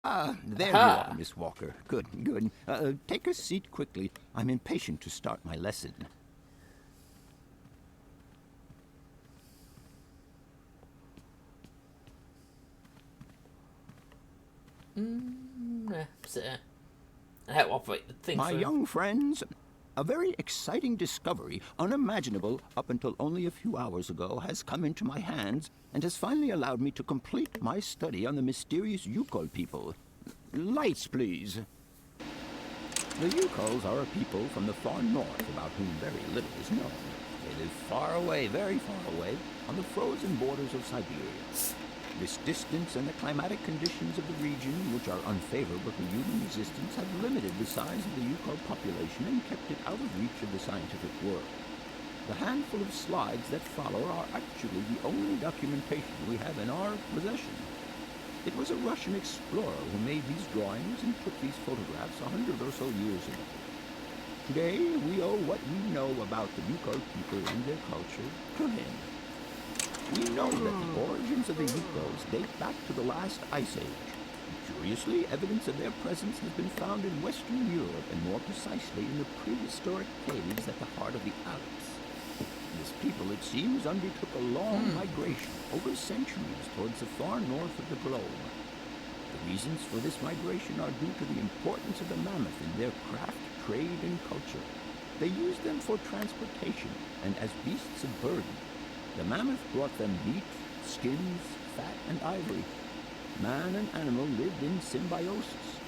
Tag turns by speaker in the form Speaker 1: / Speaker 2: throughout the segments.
Speaker 1: Ah, there you are,
Speaker 2: Aha!
Speaker 1: Miss Walker. Good, good. Take a seat quickly. I'm impatient to start my lesson.
Speaker 2: I'll put the thing
Speaker 1: My
Speaker 2: through.
Speaker 1: young friends, a very exciting discovery, unimaginable up until only a few hours ago, has come into my hands and has finally allowed me to complete my study on the mysterious Yukol people. Lights, please. The Yukols are a people from the far north about whom very little is known. They live far away, very far away, on the frozen borders of Siberia. This distance and the climatic conditions of the region, which are unfavorable to human existence, have limited the size of the Yukol population and kept it out of reach of the scientific world. The handful of slides that follow are actually the only documentation we have in our possession. It was a Russian explorer who made these drawings and took these photographs 100 or so years ago. Today, we owe what we know about the Yukol people and their culture to him. We know that the origins of the Yukols date back to the last ice age. Curiously, evidence of their presence has been found in Western Europe, and more precisely in the prehistoric caves at the heart of the Alps. This people, it seems, undertook a long migration over centuries towards the far north of the globe. The reasons for this migration are due to the importance of the mammoth in their craft, trade, and culture. They used them for transportation and as beasts of burden. The mammoth brought them meat, skins, fat, and ivory. Man and animal lived in symbiosis.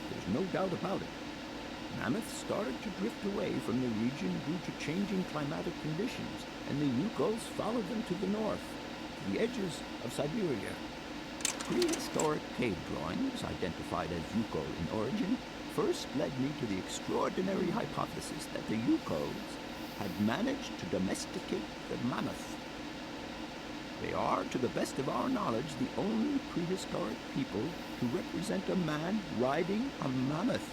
Speaker 1: There's no doubt about it. Mammoths started to drift away from the region due to changing climatic conditions, and the Yukols followed them to the north, to the edges of Syberia. Prehistoric cave drawings, identified as Yukol in origin, first led me to the extraordinary hypothesis that the Yukols had managed to domesticate the mammoth. They are, to the best of our knowledge, the only prehistoric people to represent a man riding a mammoth.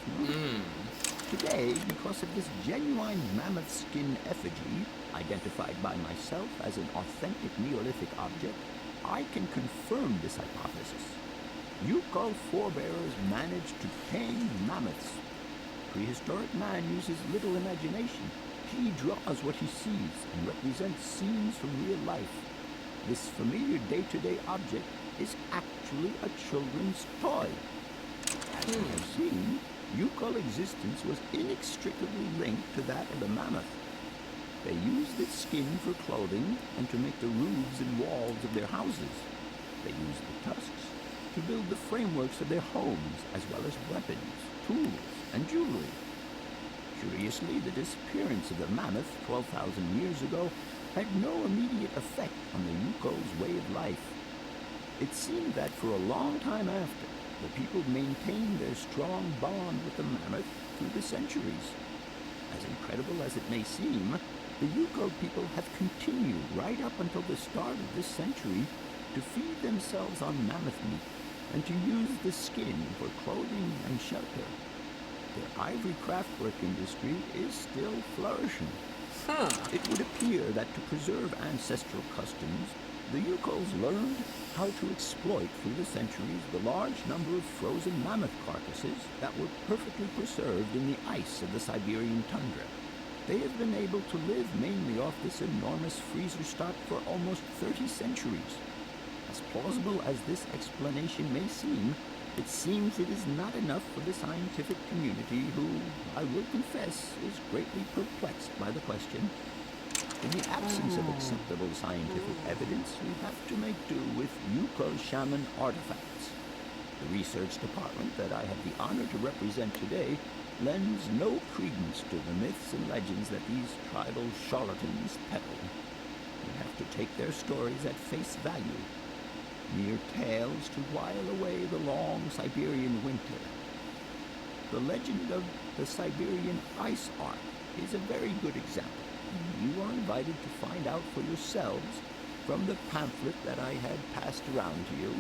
Speaker 1: Today, because of this genuine mammoth skin effigy, identified by myself as an authentic Neolithic object, I can confirm this hypothesis. Yukol forebears managed to tame mammoths. Prehistoric man uses little imagination. He draws what he sees and represents scenes from real life. This familiar day-to-day object is actually a children's toy. As we have seen, Yukol existence was inextricably linked to that of the mammoth. They used its skin for clothing and to make the roofs and walls of their houses. They used the tusks to build the frameworks of their homes, as well as weapons, tools, and jewelry. Curiously, the disappearance of the mammoth 12,000 years ago had no immediate effect on the Yukol's way of life. It seemed that for a long time after, the people maintained their strong bond with the mammoth through the centuries. As incredible as it may seem, the Yukol people have continued right up until the start of this century to feed themselves on mammoth meat and to use the skin for clothing and shelter. Their ivory craftwork industry is still flourishing. It would appear that to preserve ancestral customs, the Yukols learned how to exploit through the centuries the large number of frozen mammoth carcasses that were perfectly preserved in the ice of the Siberian tundra. They have been able to live mainly off this enormous freezer stock for almost 30 centuries. As plausible as this explanation may seem, it seems it is not enough for the scientific community who, I will confess, is greatly perplexed by the question. In the absence of acceptable scientific evidence, we have to make do with Yukol shaman artifacts. The research department that I have the honor to represent today lends no credence to the myths and legends that these tribal charlatans peddle. We have to take their stories at face value, mere tales to while away the long Siberian winter. The legend of the Siberian ice ark is a very good example. You are invited to find out for yourselves from the pamphlet that I had passed around to you.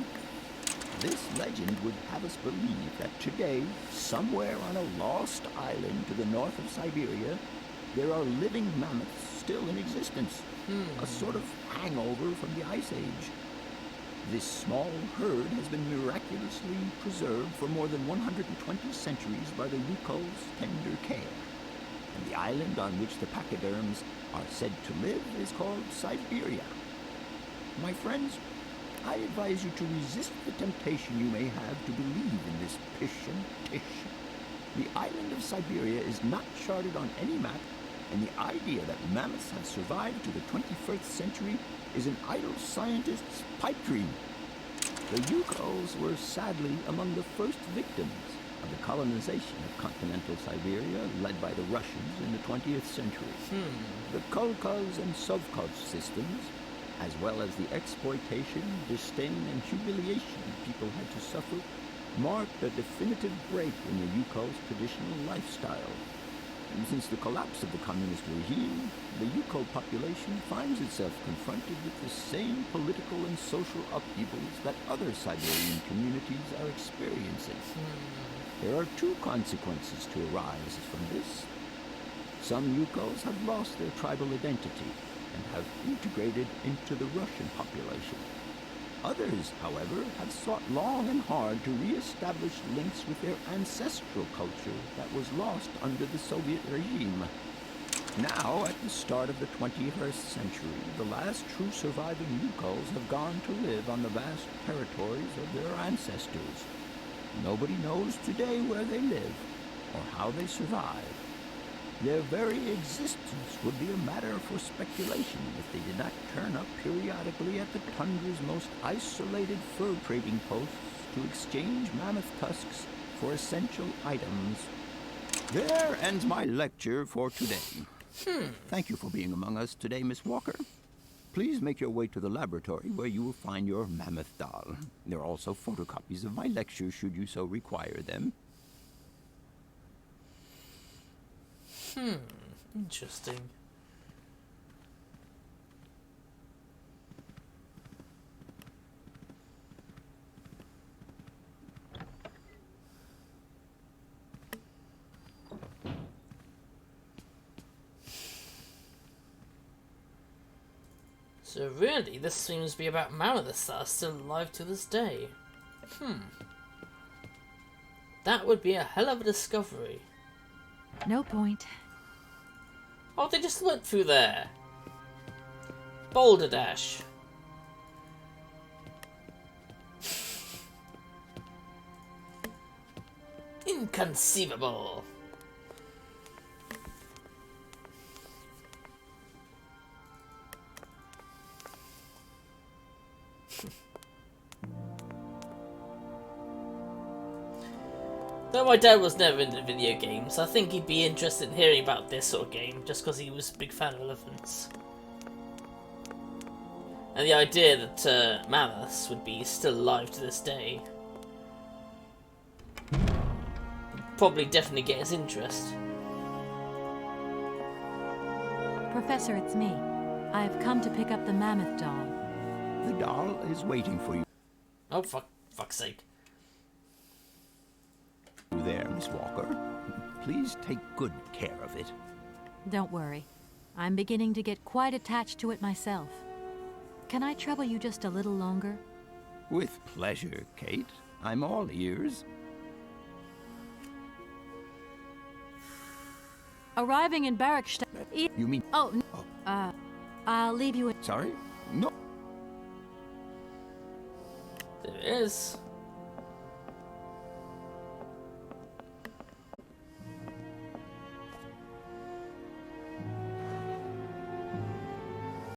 Speaker 1: This legend would have us believe that today, somewhere on a lost island to the north of Siberia, there are living mammoths still in existence, a sort of hangover from the Ice Age. This small herd has been miraculously preserved for more than 120 centuries by the Yukol's tender care. And the island on which the pachyderms are said to live is called Syberia. My friends, I advise you to resist the temptation you may have to believe in this pish and tish. The island of Siberia is not charted on any map, and the idea that mammoths have survived to the 21st century is an idle scientist's pipe dream. The Yukols were sadly among the first victims of the colonization of continental Siberia led by the Russians in the 20th century. The Kolkhoz and Sovkhoz systems, as well as the exploitation, disdain, and humiliation people had to suffer, marked a definitive break in the Yukol's traditional lifestyle. And since the collapse of the communist regime, the Yukol population finds itself confronted with the same political and social upheavals that other Siberian communities are experiencing. There are two consequences to arise from this. Some Yukols have lost their tribal identity and have integrated into the Russian population. Others, however, have sought long and hard to re-establish links with their ancestral culture that was lost under the Soviet regime. Now, at the start of the 21st century, the last true surviving Yukols have gone to live on the vast territories of their ancestors. Nobody knows today where they live or how they survived. Their very existence would be a matter for speculation if they did not turn up periodically at the tundra's most isolated fur trading posts to exchange mammoth tusks for essential items. There ends my lecture for today. Thank you for being among us today, Miss Walker. Please make your way to the laboratory where you will find your mammoth doll. There are also photocopies of my lectures should you so require them.
Speaker 2: Interesting. So really, this seems to be about mammoths that are still alive to this day. That would be a hell of a discovery.
Speaker 3: No point.
Speaker 2: Oh, they just went through there. Boulder Dash. Inconceivable. Though my dad was never into video games, I think he'd be interested in hearing about this sort of game, just because he was a big fan of elephants. And the idea that mammoths would be still alive to this day probably definitely get his interest.
Speaker 3: Professor, it's me. I've come to pick up the mammoth doll.
Speaker 1: The doll is waiting for you
Speaker 2: Oh, fuck's sake.
Speaker 1: there, Miss Walker. Please take good care of it.
Speaker 3: Don't worry. I'm beginning to get quite attached to it myself. Can I trouble you just a little longer?
Speaker 1: With pleasure, Kate. I'm all ears.
Speaker 3: Arriving in Barrackstadt.
Speaker 1: You mean...
Speaker 3: Oh, I'll leave you in...
Speaker 1: Sorry? No.
Speaker 2: There it is.